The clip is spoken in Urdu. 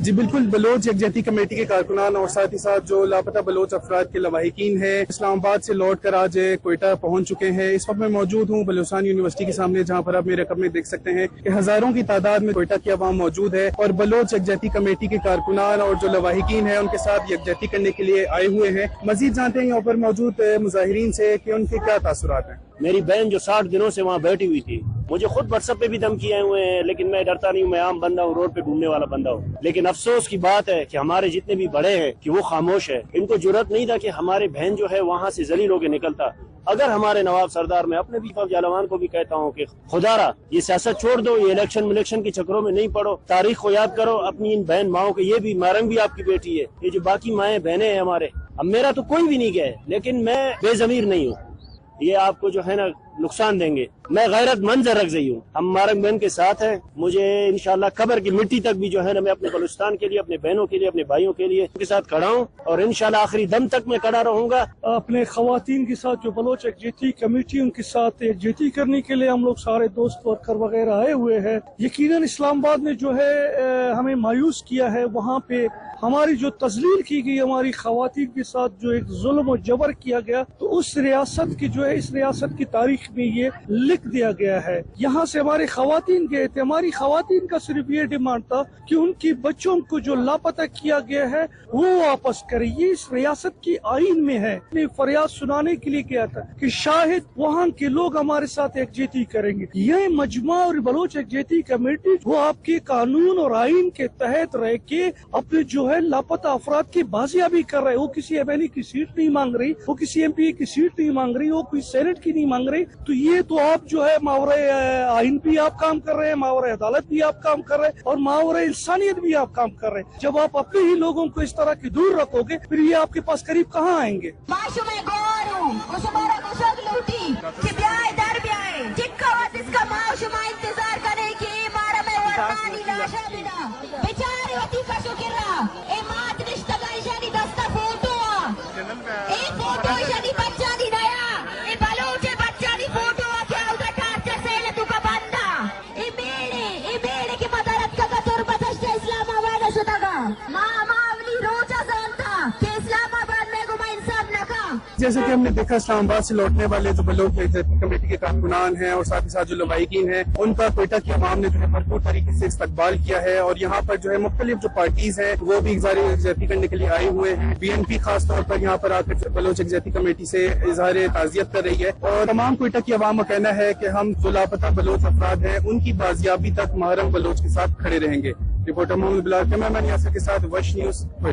جی بالکل، بلوچ یکجہتی کمیٹی کے کارکنان اور ساتھ ہی ساتھ جو لاپتہ بلوچ افراد کے لواحقین ہیں اسلام آباد سے لوٹ کر آج کوئٹہ پہنچ چکے ہیں۔ اس وقت میں موجود ہوں بلوچستان یونیورسٹی کے سامنے، جہاں پر آپ میرے رقم میں دیکھ سکتے ہیں کہ ہزاروں کی تعداد میں کوئٹہ کی عوام موجود ہے اور بلوچ یکجہتی کمیٹی کے کارکنان اور جو لواحقین ہیں ان کے ساتھ یکجہتی کرنے کے لیے آئے ہوئے ہیں۔ مزید جانتے ہیں یہاں پر موجود مظاہرین سے کہ ان کے کیا تاثرات ہیں۔ میری بہن جو 60 دنوں سے وہاں بیٹھی ہوئی تھی، مجھے خود واٹس ایپ پہ بھی دھمکی آئے ہوئے ہیں، لیکن میں ڈرتا نہیں ہوں، میں عام بندہ ہوں، روڈ پہ گھومنے والا بندہ ہوں۔ لیکن افسوس کی بات ہے کہ ہمارے جتنے بھی بڑے ہیں کہ وہ خاموش ہے، ان کو جرأت نہیں تھا کہ ہمارے بہن جو ہے وہاں سے ذلیل ہو کے نکلتا۔ اگر ہمارے نواب سردار، میں اپنے بھی جالوان کو بھی کہتا ہوں کہ خدا را یہ سیاست چھوڑ دو، یہ الیکشن کے چکروں میں نہیں پڑو، تاریخ کو یاد کرو، اپنی ان بہن ماؤں کے، یہ بھی مارنگ بھی آپ کی بیٹی ہے، یہ جو باقی مائیں بہنیں ہیں ہمارے، اب میرا تو کوئی بھی نہیں گیا ہے، لیکن میں بے ضمیر نہیں ہوں، یہ آپ کو جو ہے نا نقصان دیں گے۔ میں غیرت مند رکھزئی ہوں، ہم مارنگ بہن کے ساتھ ہیں، مجھے انشاءاللہ قبر کی مٹی تک بھی جو ہے نا میں اپنے بلوچستان کے لیے، اپنے بہنوں کے لیے، اپنے بھائیوں کے لیے ان کے ساتھ کھڑا ہوں اور انشاءاللہ آخری دم تک میں کھڑا رہوں گا۔ اپنے خواتین کے ساتھ جو بلوچ یکجہتی کمیٹی ان کے ساتھ یکجہتی کرنے کے لیے ہم لوگ سارے دوست ورکر وغیرہ آئے ہوئے ہیں۔ یقیناً اسلام آباد میں جو ہے ہمیں مایوس کیا ہے، وہاں پہ ہماری جو تذلیل کی گئی، ہماری خواتین کے ساتھ جو ایک ظلم و جبر کیا گیا، تو اس ریاست کی جو ہے اس ریاست کی تاریخ میں یہ لکھ دیا گیا ہے۔ یہاں سے ہمارے خواتین گئے تھے، ہماری خواتین کا صرف یہ ڈیمانڈ تھا کہ ان کی بچوں کو جو لاپتہ کیا گیا ہے وہ واپس کرے، یہ اس ریاست کی آئین میں ہے۔ میں فریاد سنانے کے لیے کیا تھا کہ شاہد وہاں کے لوگ ہمارے ساتھ یکجہتی کریں گے۔ یہ مجمع اور بلوچ یکجہتی کمیٹی وہ آپ کے قانون اور آئین کے تحت رہ کے اپنے جو ہے لاپتہ افراد کی بازیابی کر رہے، وہ کسی ایم ایل اے کی سیٹ نہیں مانگ رہی، وہ کسی ایم پی اے کی سیٹ نہیں مانگ رہی، وہ کوئی سینٹ کی نہیں مانگ رہی۔ تو یہ تو آپ جو ہے ماورائے آئین بھی آپ کام کر رہے ہیں، ماورائے عدالت بھی آپ کام کر رہے ہیں اور ماورائے انسانیت بھی آپ کام کر رہے ہیں۔ جب آپ اپنے ہی لوگوں کو اس طرح کی دور رکھو گے پھر یہ آپ کے پاس قریب کہاں آئیں گے؟ جیسے کہ ہم نے دیکھا اسلام آباد سے لوٹنے والے جو بلوچ یکجہتی کمیٹی کے کارکنان ہیں اور ساتھ ہی ساتھ جو لواحقین ہیں، ان کا کوئٹہ کی عوام نے جو ہے بھرپور طریقے سے استقبال کیا ہے اور یہاں پر جو ہے مختلف جو پارٹیز ہیں وہ بھی اظہار یکجہتی کرنے کے لیے آئے ہوئے ہیں۔ بی این پی خاص طور پر یہاں پر آ کر بلوچ یکجہتی کمیٹی سے اظہار تعزیت کر رہی ہے اور تمام کوئٹہ کی عوام کا کہنا ہے کہ ہم جو لاپتہ بلوچ افراد ہیں ان کی بازیابی تک محرم بلوچ کے ساتھ کھڑے رہیں گے۔ رپورٹر محمد بلال، کیمرہ مین یاسر کے ساتھ وش نیوز۔